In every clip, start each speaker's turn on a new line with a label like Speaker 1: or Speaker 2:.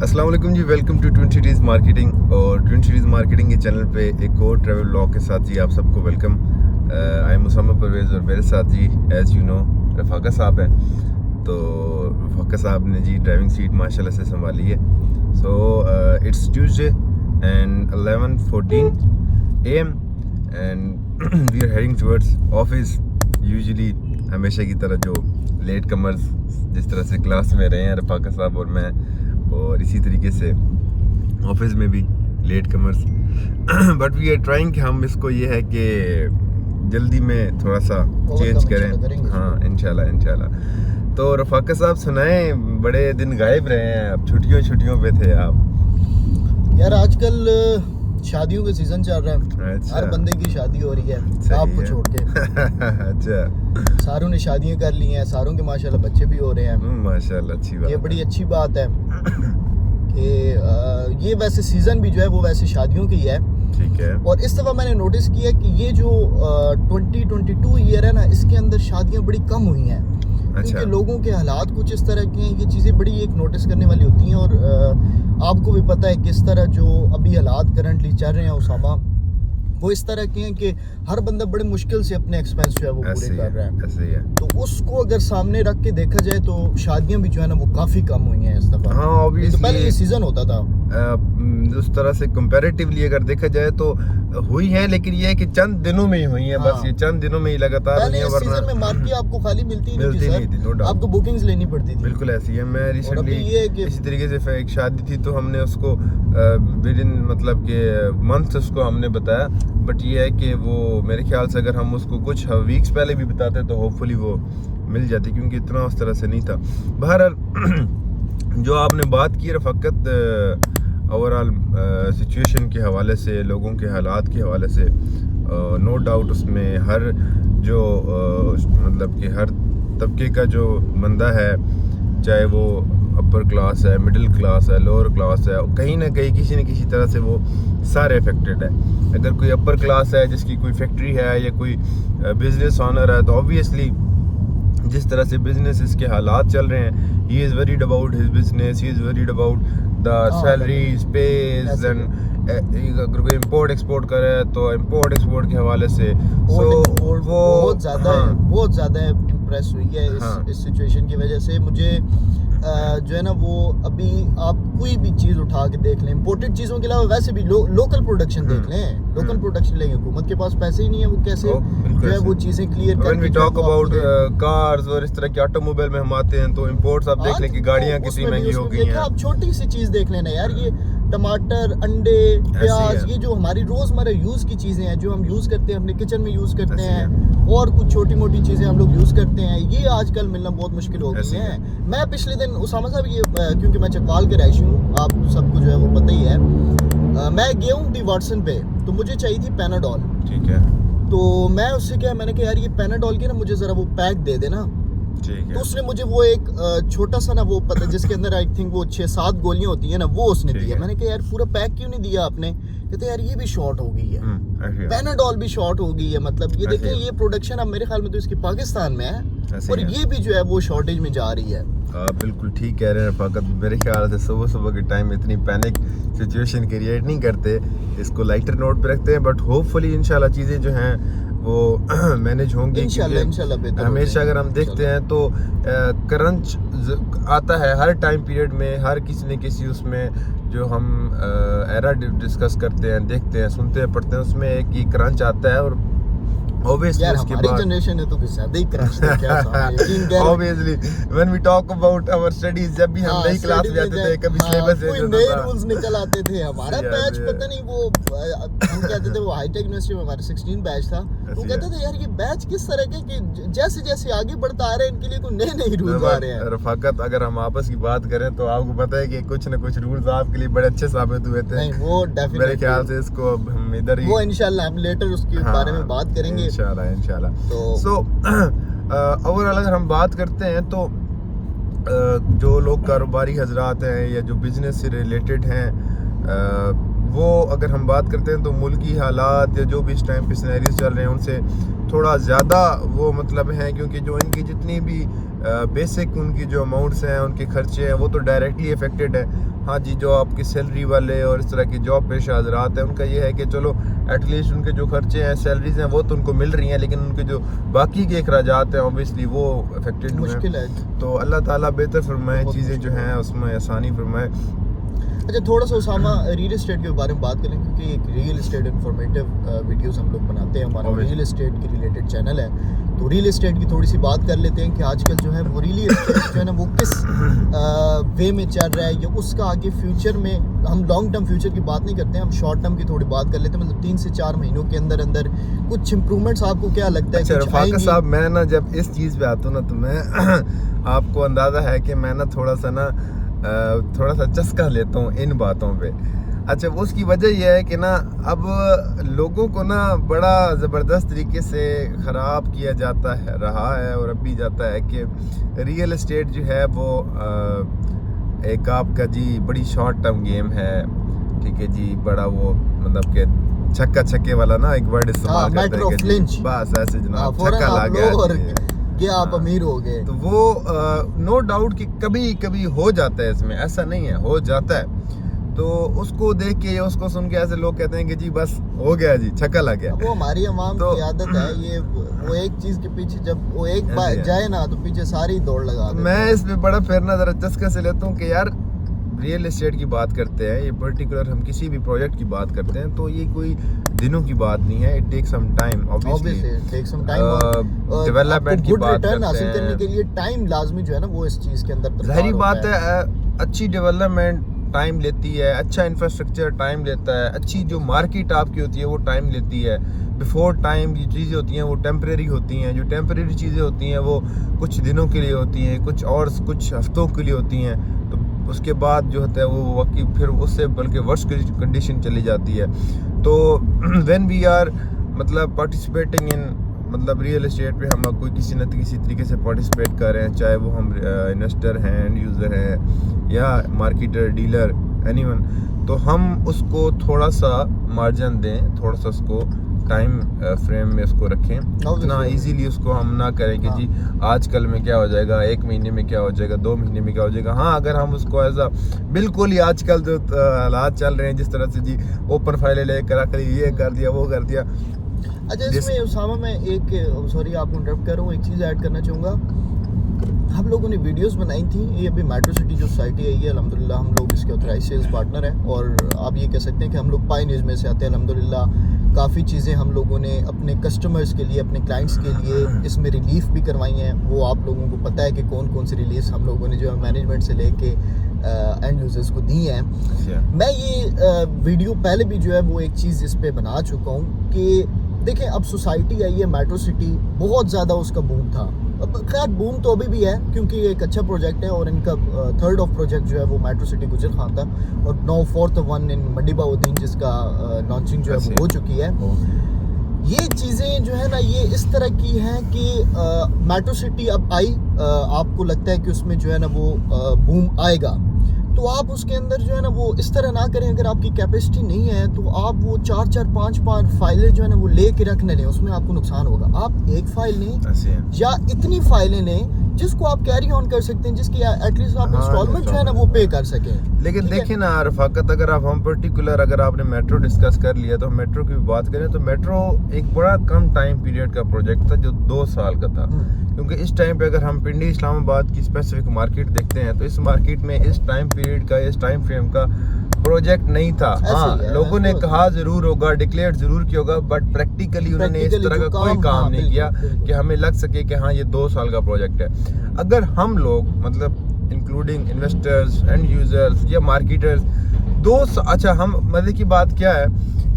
Speaker 1: अस्सलाम वालेकुम जी, welcome to twin cities marketing. और ट्विन सिटीज़ मार्केटिंग के चैनल पे एक और ट्रैवल व्लॉग के साथ जी आप सबको वेलकम। आई एम मुसम्मा परवेज़ और मेरे साथ जी एज़ यू नो रफ़ाका साहब हैं। तो रफ़ाका साहब ने जी ड्राइविंग सीट माशाल्लाह से संभाली है। So it's Tuesday and 11:14 AM and we are heading towards office. Usually हमेशा की तरह जो लेट कमर्स जिस तरह से क्लास में रहे हैं रफ़ाका साहब और मैं, और इसी तरीके से ऑफिस में भी late comers but we are trying कि हम इसको ये है कि जल्दी में थोड़ा सा चेंज करें। हाँ इंशाल्लाह। तो रफ़ाका साहब सुनाएं, बड़े दिन गायब रहे हैं, अब छुट्टियों पे थे आप।
Speaker 2: यार आजकल शादियों का सीजन चल रहा है।
Speaker 1: अच्छा।
Speaker 2: हर बंदे की शादी हो रही है आपको छोड़ के।
Speaker 1: अच्छा।
Speaker 2: सारों ने शादियां कर ली हैं, सारों के माशाल्लाह बच्चे भी हो रहे हैं।
Speaker 1: माशाल्लाह, अच्छी बात।
Speaker 2: ये बड़ी अच्छी बात है कि ये वैसे सीजन भी जो है वो वैसे शादियों की है।
Speaker 1: ठीक है।
Speaker 2: और इस दफ़ा मैंने नोटिस किया कि ये जो 2022 ईयर है ना, इसके अंदर शादियां बड़ी कम हुई हैं।
Speaker 1: अच्छा।
Speaker 2: क्योंकि लोगों के हालात कुछ इस तरह के हैं, ये चीज़ें बड़ी एक नोटिस करने वाली होती हैं। और आपको भी पता है किस तरह जो अभी हालात करंटली चल रहे हैं उसामा, वो इस तरह के हैं कि हर बंदा बड़े मुश्किल से अपने एक्सपेंस जो है वो पूरे कर रहा है।
Speaker 1: ऐसे ही है।
Speaker 2: तो उसको अगर सामने रख के देखा जाए तो शादियां भी जो है ना वो काफ़ी कम हुई हैं इस दफ़ा।
Speaker 1: हाँ ऑब्वियसली।
Speaker 2: तो पहले ये सीज़न होता था
Speaker 1: उस तरह से कंपैरेटिवली अगर देखा जाए तो हुई है, लेकिन ये है कि चंद दिनों में ही हुई है।
Speaker 2: हाँ।
Speaker 1: बस ये चंद दिनों में ही लगातार हुई है,
Speaker 2: इस
Speaker 1: वरना
Speaker 2: सीजन में मार्केट आपको खाली मिलती नहीं थी
Speaker 1: no
Speaker 2: सर,
Speaker 1: doubt।
Speaker 2: आपको बुकिंग्स लेनी पड़ती थी।
Speaker 1: बिल्कुल ऐसी है। मैं रिसेंटली
Speaker 2: ये है कि
Speaker 1: इसी तरीके से एक शादी थी तो हमने उसको विद इन मतलब कि मंथ उसको हमने बताया, बट ये है कि वो मेरे ख्याल से अगर हम उसको कुछ वीक्स पहले भी बताते तो होपफुली वो मिल जाती, क्योंकि इतना उस तरह से नहीं था। बहरहाल जो आपने बात की रफ़ाकत ओवरऑल सिचुएशन के हवाले से, लोगों के हालात के हवाले से, नो डाउट उसमें हर जो मतलब कि हर तबके का जो बंदा है, चाहे वो अपर क्लास है, मिडिल क्लास है, लोअर क्लास है, कहीं ना कहीं किसी न किसी तरह से वो सारे अफेक्टेड है। अगर कोई अपर क्लास है जिसकी कोई फैक्ट्री है या कोई बिजनेस ऑनर है, तो ऑब्वियसली जिस तरह से बिजनेस के हालात चल रहे हैं, he is worried about his business, he is worried about the salaries page and अगर कोई इंपोर्ट एक्सपोर्ट करे तो इंपोर्ट एक्सपोर्ट के हवाले से वो
Speaker 2: बहुत ज़्यादा इम्प्रेस हुई है
Speaker 1: हाँ।
Speaker 2: इस सिचुएशन की वजह से। मुझे जो है ना वो अभी आप कोई भी चीज़ उठा के देख लें, इंपोर्टेड चीज़ों के अलावा वैसे भी लोकल प्रोडक्शन देख लें, लोकल प्रोडक्शन लेंगे, हुकूमत के पास पैसे ही नहीं है, वो कैसे जो है वो चीज़ें क्लियर करके।
Speaker 1: When we talk about cars और इस तरह के ऑटोमोबाइल में हम आते हैं तो इंपोर्ट्स आप देख लें कि गाड़ियाँ कितनी महंगी हो गई हैं।
Speaker 2: आप छोटी सी चीज़ देख लेना यार, ये टमाटर, अंडे, प्याज, ये जो हमारी रोज़मर्रा यूज़ की चीज़ें हैं, जो हम यूज़ करते हैं, अपने किचन में यूज़ करते हैं, और कुछ छोटी मोटी चीज़ें हम लोग यूज़ करते हैं, ये आजकल मिलना बहुत मुश्किल हो गई है। मैं पिछले दिन उसामा साहब ये क्योंकि मैं चकवाल के रहायशी हूँ, आप सबको जो है वो पता ही है, मैं गया हूँ डी वाटसन पे, तो मुझे चाहिए थी पैनाडोल।
Speaker 1: ठीक है।
Speaker 2: तो मैं उससे क्या, मैंने कहा यार ये पैनाडोल की ना मुझे ज़रा वो पैक दे देना। तो उसने मुझे वो एक छोटा सा ना वो पता जिसके अंदर आई थिंक वो 6-7 गोलियां होती है ना, वो उसने दिया। मैंने कहा यार पूरा पैक क्यों नहीं दिया आपने? कहते यार ये भी शॉर्ट हो गई है, पैनाडोल भी शॉर्ट हो गई है। मतलब ये देखें, ये प्रोडक्शन अब मेरे ख्याल में तो इसकी पाकिस्तान में है और ये भी जो है वो शॉर्टेज में जा रही है।
Speaker 1: आप बिल्कुल ठीक कह रहे हैं रफ़ाकत। मेरे ख्याल से सुबह के टाइम इतनी पैनिक सिचुएशन क्रिएट नहीं करते, इसको लाइटर नोट पे रखते हैं, बट होपफुली इंशाल्लाह चीज़ें जो हैं वो मैनेज होंगी। इंशाल्लाह हमेशा अगर हम देखते हैं तो क्रंच आता है हर टाइम पीरियड में, हर किसी न किसी उसमें जो हम एरा डिस्कस करते हैं, देखते हैं, सुनते हैं, पढ़ते हैं, उसमें एक ही क्रंच आता है। और obviously उसके बाद
Speaker 2: जनरेशन है तो ज्यादा ही क्रंच है क्या
Speaker 1: obviously when we talk about our studies, जब भी हम नई क्लास में जाते थे, कभी सिलेबस
Speaker 2: कोई नए रूल्स निकल आते थे। हमारा बैच पता नहीं वो हम कहते थे, वो हाईटेक यूनिवर्सिटी में हमारा 16 बैच था, वो कहते थे यार ये बैच किस तरह के कि जैसे जैसे आगे बढ़ता आ रहे हैं, इनके लिए कोई नए रूल्स आ रहे हैं।
Speaker 1: रफ़ाकत अगर हम आपस की बात करें तो आपको पता है कि कुछ न कुछ रूल्स आपके लिए बड़े अच्छे साबित हुए थे।
Speaker 2: नहीं वो डेफिनेटली
Speaker 1: मेरे ख्याल से इसको अब हम इधर ही
Speaker 2: वो इंशाल्लाह हम लेटर उसके बारे में बात करेंगे
Speaker 1: इंशाल्लाह। तो ओवरऑल अगर हम बात करते हैं तो जो लोग कारोबारी हजरात हैं या जो बिजनेस से रिलेटेड हैं, वो अगर हम बात करते हैं तो मुल्की हालात या जो भी इस टाइम पे सिनेरियोस चल रहे हैं उनसे थोड़ा ज़्यादा वो मतलब है, क्योंकि जो इनकी जितनी भी बेसिक उनकी जो अमाउंट्स हैं, उनके खर्चे हैं, वो तो डायरेक्टली अफेक्टेड है। हाँ जी, जो आपकी सैलरी वाले और इस तरह की जॉब पेश हज़रात हैं, उनका ये है कि चलो एटलीस्ट उनके जो खर्चे हैं, सैलरीज हैं, वो तो उनको मिल रही हैं, लेकिन उनके जो बाकी के अखराजात हैं ऑब्वियसली वो अफेक्टेड
Speaker 2: मुश्किल है।
Speaker 1: तो अल्लाह ताला बेहतर फरमाए, चीज़ें जो हैं उसमें आसानी फरमाए।
Speaker 2: अच्छा, थोड़ा सा उसामा रियल एस्टेट के बारे में बात करें, क्योंकि एक रियल एस्टेट इन्फॉर्मेटिव वीडियोस हम लोग बनाते हैं, हमारा रियल एस्टेट के रिलेटेड चैनल है। तो रियल एस्टेट की थोड़ी सी बात कर लेते हैं कि आजकल जो है वो रियल एस्टेट जो है ना वो किस वे में चल रहा है, या उसका आगे फ्यूचर में, हम लॉन्ग टर्म फ्यूचर की बात नहीं करते हैं, हम शॉर्ट टर्म की थोड़ी बात कर लेते हैं। मतलब 3 से 4 महीनों के अंदर अंदर कुछ इंप्रूवमेंट्स आपको क्या लगता है?
Speaker 1: अच्छा रफाका साहब, मैं ना जब इस चीज़ पे आता हूँ ना, तो मैं आपको अंदाज़ा है कि मैं ना थोड़ा सा चस्का लेता हूँ इन बातों पे। अच्छा, उसकी वजह यह है कि ना अब लोगों को ना बड़ा ज़बरदस्त तरीके से ख़राब किया जाता है रहा है, और अब भी जाता है कि रियल एस्टेट जो है वो एक आपका जी बड़ी शॉर्ट टर्म गेम है, ठीक है जी, बड़ा वो मतलब कि छक्का छक्के वाला ना एक वर्ड इस्तेमाल करते हैं कि बस ऐसे जनाब छक्का लग गया
Speaker 2: कि आप अमीर हो गए।
Speaker 1: तो वो नो डाउट कि कभी कभी हो जाता है, इसमें ऐसा नहीं है, हो जाता है। तो उसको देख के, उसको सुन के ऐसे लोग कहते हैं कि जी बस हो गया जी, छक्का लग गया।
Speaker 2: वो हमारी अवाम की आदत है, ये वो एक चीज के पीछे जब वो एक बार जाए ना तो पीछे सारी दौड़ लगा देते।
Speaker 1: मैं इस पे बड़ा फिर ना जरा चस्का से लेता हूँ कि यार रियल एस्टेट की बात करते हैं, ये पर्टिकुलर हम किसी भी प्रोजेक्ट की बात करते हैं, तो ये कोई दिनों की बात नहीं है। It take some time, obviously
Speaker 2: take some time.
Speaker 1: Development की बात करते हैं,
Speaker 2: हासिल करने के लिए टाइम लाजमी जो है ना वो इस चीज के अंदर
Speaker 1: जाहिर बात है। अच्छी डेवलपमेंट टाइम लेती है, अच्छा इंफ्रास्ट्रक्चर टाइम लेता है, अच्छी जो मार्केट आपकी होती है वो टाइम लेती है। बिफोर टाइम ये चीज़ें होती हैं वो टेम्परेरी होती हैं, जो टेम्परेरी चीज़ें होती हैं वो कुछ दिनों के लिए होती हैं, कुछ हफ्तों के लिए होती हैं। तो उसके बाद जो होता है वो वाकई फिर उससे बल्कि वर्स्ट कंडीशन चली जाती है। तो व्हेन वी आर मतलब पार्टिसिपेटिंग इन मतलब रियल एस्टेट पे हम कोई किसी न किसी तरीके से पार्टिसिपेट कर रहे हैं, चाहे वो हम इन्वेस्टर हैं, एंड यूज़र हैं, या मार्केटर, डीलर, एनीवन, तो हम उसको थोड़ा सा मार्जिन दें, थोड़ा सा उसको टाइम फ्रेम में उसको रखें। इतना इजीली उसको हम ना करें कि जी आजकल में क्या हो जाएगा, 1 महीने में क्या हो जाएगा, 2 महीने में क्या हो जाएगा। हाँ, अगर हम उसको ऐसा बिल्कुल ही आजकल जो हालात चल रहे हैं जिस तरह से जी ओपन फाइलें लेकर आकर ये कर दिया वो कर दिया।
Speaker 2: अच्छा, इसमें उसामा मैं एक सॉरी आपको इंटरप्ट कर रहा हूँ, एक चीज़ ऐड करना चाहूँगा। हम लोगों ने वीडियोस बनाई थी, ये अभी मेट्रो सिटी जो सोसाइटी है ये अल्हम्दुलिल्लाह हम लोग इसके ऑथराइज सेल्स पार्टनर हैं, और आप ये कह सकते हैं कि हम लोग पायनियर्स में से आते हैं। अल्हम्दुलिल्लाह काफ़ी चीज़ें हम लोगों ने अपने कस्टमर्स के लिए, अपने क्लाइंट्स के लिए इसमें रिलीफ भी करवाई हैं। वो आप लोगों को पता है कि कौन कौन सी रिलीफ हम लोगों ने जो है मैनेजमेंट से लेके एंड यूजर्स को दी हैं। मैं ये वीडियो पहले भी जो है वो एक चीज़ इस पर बना चुका हूँ कि देखें, अब सोसाइटी आई है मेट्रो सिटी, बहुत ज़्यादा उसका बूम था। अब खैर बूम तो अभी भी है क्योंकि ये एक अच्छा प्रोजेक्ट है, और इनका 3rd ऑफ प्रोजेक्ट जो है वो मेट्रो सिटी गुजर खान था, और 4th वन इन मंडीबाउद्दीन जिसका लॉन्चिंग जो है वो हो चुकी है। ये चीज़ें जो है ना ये इस तरह की हैं कि मेट्रो सिटी अब आई, आपको लगता है कि उसमें जो है ना वो बूम आएगा, तो आप उसके अंदर जो है ना वो इस तरह ना करें। अगर आपकी कैपेसिटी नहीं है तो आप वो 4-4, 5-5 फाइलें जो है ना वो लेके रख न लें, उसमें आपको नुकसान होगा। आप एक फाइल लें या इतनी फाइलें लें जिसको आप कैरी ऑन कर सकते हैं, जिसकी एटलीस्ट आप इंस्टॉलमेंट जो है ना वो पे कर सकें।
Speaker 1: लेकिन देखिए ना रफाकत, अगर आप हम पर्टिकुलर अगर आपने मेट्रो डिस्कस कर लिया, तो मेट्रो की बात करें तो मेट्रो एक बड़ा कम टाइम पीरियड का प्रोजेक्ट था जो 2 साल का था। क्योंकि इस टाइम पे अगर हम पिंडी इस्लामाबाद की स्पेसिफिक मार्केट देखते हैं तो इस मार्केट में इस टाइम पीरियड का, इस टाइम फ्रेम का प्रोजेक्ट नहीं था। हाँ, लोगों ने कहा जरूर होगा, डिक्लेयर जरूर किया होगा, बट प्रैक्टिकली उन्होंने इस तरह का कोई काम नहीं किया कि हमें लग सके कि हाँ ये 2 साल का प्रोजेक्ट है। अगर हम लोग मतलब इंक्लूडिंग इन्वेस्टर्स, एंड यूजर्स या मार्केटर्स, अच्छा हम मजे की बात क्या है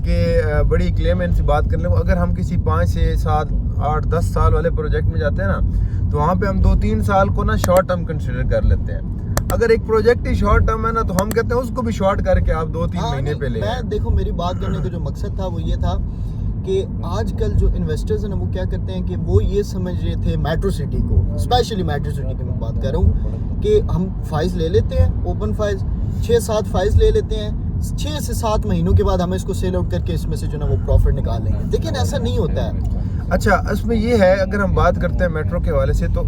Speaker 1: कि बड़ी क्लेम से बात कर लें, अगर हम किसी 5 से 7, 8, 10 साल वाले प्रोजेक्ट में जाते हैं ना, तो वहाँ पे हम 2-3 साल को ना शॉर्ट टर्म कंसिडर कर लेते हैं। अगर एक प्रोजेक्ट ही शॉर्ट टर्म है ना, तो हम कहते हैं उसको भी शॉर्ट करके आप 2-3 महीने पे ले।
Speaker 2: मैं देखो, मेरी बात करने का जो मकसद था वो ये था कि आजकल जो इन्वेस्टर्स हैं ना वो क्या करते हैं कि वो ये समझ रहे थे मेट्रो सिटी को, स्पेशली मेट्रो सिटी की मैं बात कर रहा हूँ, कि हम फाइल्स ले लेते हैं, ओपन फाइल्स 6-7 फाइल्स ले लेते हैं, 6 से 7 महीनों के बाद हम इसको सेल आउट करके इसमें से जो ना वो प्रॉफिट निकाल लेंगे। लेकिन ऐसा नहीं होता है।
Speaker 1: अच्छा, इसमें ये है, अगर हम बात करते हैं मेट्रो के हवाले से, तो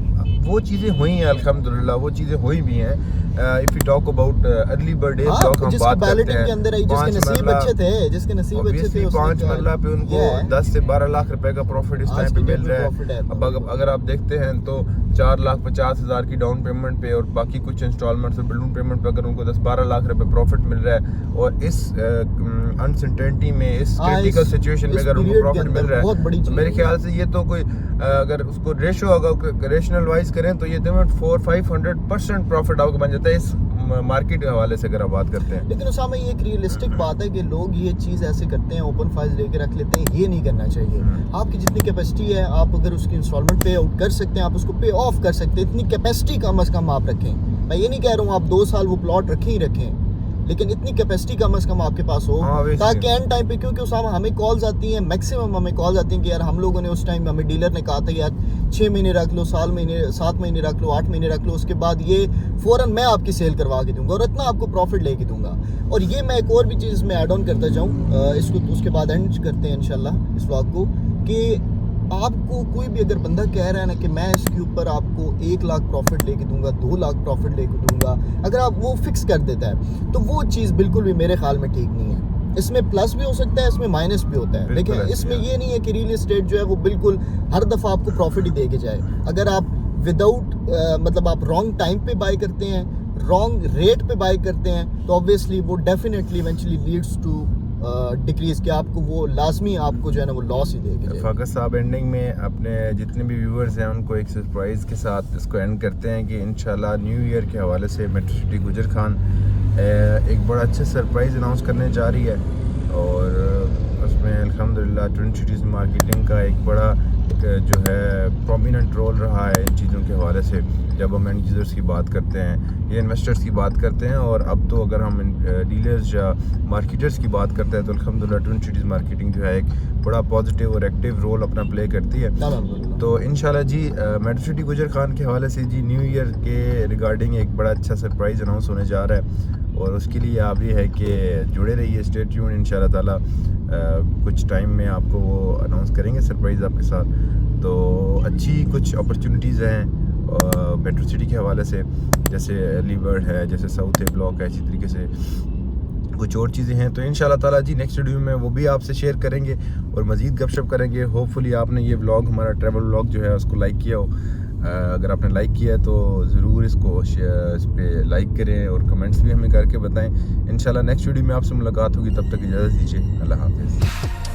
Speaker 1: वो चीज़ें हुई हैं अल्हम्दुलिल्लाह, वो चीज़ें हुई भी हैं। If you talk about early birthday block हम बात करते हैं,
Speaker 2: के अंदर आई, जिसके नसीब अच्छे थे, जिसके नसीब अच्छे थे,
Speaker 1: 5 मरला पे उनको 10 से 12 लाख रुपए का प्रॉफिट इस टाइम पे मिल रहा है। अब अगर आप देखते हैं तो 4,50,000 की डाउन पेमेंट पे और बाकी कुछ इंस्टॉलमेंट्स और बलून पेमेंट पे अगर उनको 10-12 लाख रुपए प्रॉफिट मिल रहा है, और इस अनसर्टेनिटी में, इस क्रिटिकल सिचुएशन में अगर उनको प्रॉफिट मिल रहा है, तो मेरे ख्याल से ये तो कोई अगर उसको रेशो अगर रेशनल वाइज करें तो ये 400-500% प्रॉफिट आपको बन जाता है इस मार्केट के हवाले से अगर आप बात करते हैं।
Speaker 2: लेकिन उसामा ये एक रियलिस्टिक बात है कि लोग ये चीज़ ऐसे करते हैं, ओपन फाइल्स लेके रख लेते हैं, ये नहीं करना चाहिए। आपकी जितनी कैपेसिटी है, आप अगर उसकी इंस्टॉलमेंट पे आउट कर सकते हैं, आप उसको पे ऑफ कर सकते हैं, इतनी कैपेसिटी कम अज़ कम आप रखें। मैं ये नहीं कह रहा हूँ आप 2 साल वो प्लॉट रखें ही रखें, लेकिन इतनी कैपेसिटी कम अज़ कम आपके पास हो, ताकि एंड टाइम पे, क्योंकि उसामा हमें कॉल्स आती हैं, मैक्सिमम हमें कॉल्स आती हैं कि यार हम लोगों ने उस टाइम, हमें डीलर ने कहा था यार 6 महीने रख लो, 7 महीने रख लो, 8 महीने रख लो, उसके बाद ये फ़ौरन मैं आपकी सेल करवा के दूंगा और इतना आपको प्रॉफिट लेके दूंगा। और ये मैं एक और भी चीज़ में ऐड ऑन करता जाऊँ इसको, उसके बाद एंड करते हैं इंशाल्लाह इस व्लॉग को, कि आपको कोई भी अगर बंदा कह रहा है ना कि मैं इसके ऊपर आपको 1 लाख प्रॉफिट लेके दूंगा, 2 लाख प्रॉफिट लेके दूंगा, अगर आप वो फिक्स कर देता है तो वो चीज़ बिल्कुल भी मेरे ख्याल में ठीक नहीं है। इसमें प्लस भी हो सकता है, इसमें माइनस भी होता है, लेकिन इसमें ये नहीं है कि रियल एस्टेट जो है वो बिल्कुल हर दफ़ा आपको प्रॉफिट ही दे के जाए। अगर आप विदाउट मतलब आप रॉन्ग टाइम पे बाय करते हैं, रॉन्ग रेट पे बाय करते हैं, तो ऑब्वियसली वो definitely eventually leads to decrease, कि आपको वो लाजमी आपको जो है ना वो लॉस ही देगी।
Speaker 1: फ़ाक़त साहब एंडिंग में अपने जितने भी व्यूअर्स हैं उनको एक सरप्राइज़ के साथ इसको एंड करते हैं कि इंशाल्लाह न्यू ईयर के हवाले से मेट्रो सिटी गुजर खान एक बड़ा अच्छा सरप्राइज़ अनाउंस करने जा रही है, और उसमें अल्हम्दुलिल्लाह ट्विन सिटीज़ मार्केटिंग का एक बड़ा जो है प्रोमिनेंट रोल रहा है इन चीज़ों के हवाले से। जब हम एंड यूज़र्स की बात करते हैं या इन्वेस्टर्स की बात करते हैं, और अब तो अगर हम डीलर्स या मार्केटर्स की बात करते हैं, तो अल्हम्दुलिल्लाह ट्विन सिटीज़ मार्केटिंग जो है एक बड़ा पॉजिटिव और एक्टिव रोल अपना प्ले करती है। तो इंशाल्लाह जी मेट्रो सिटी गुजर खान के हवाले से जी न्यू ईयर के रिगार्डिंग एक बड़ा अच्छा सरप्राइज़ अनाउंस होने जा रहा है, और उसके लिए आप ये है कि जुड़े रहिए, स्टे ट्यून, इंशाल्लाह ताला कुछ टाइम में आपको वो अनाउंस करेंगे सरप्राइज़ आपके साथ। तो अच्छी कुछ अपॉर्चुनिटीज़ हैं मेट्रो सिटी के हवाले से, जैसे अर्ली बर्ड है, जैसे साउथ ए ब्लॉक है, इसी तरीके से कुछ और चीज़ें हैं। तो इंशाल्लाह ताला जी नेक्स्ट वीडियो में वो भी आपसे शेयर करेंगे और मज़ीद गपशप करेंगे। होपफुली आपने ये व्लॉग, हमारा ट्रैवल व्लॉग जो है उसको लाइक किया हो। अगर आपने लाइक किया है तो ज़रूर इसको इस पर लाइक करें और कमेंट्स भी हमें करके बताएं। इंशाल्लाह नेक्स्ट वीडियो में आपसे मुलाकात होगी, तब तक इजाज़त दीजिए, अल्लाह हाफ़िज़।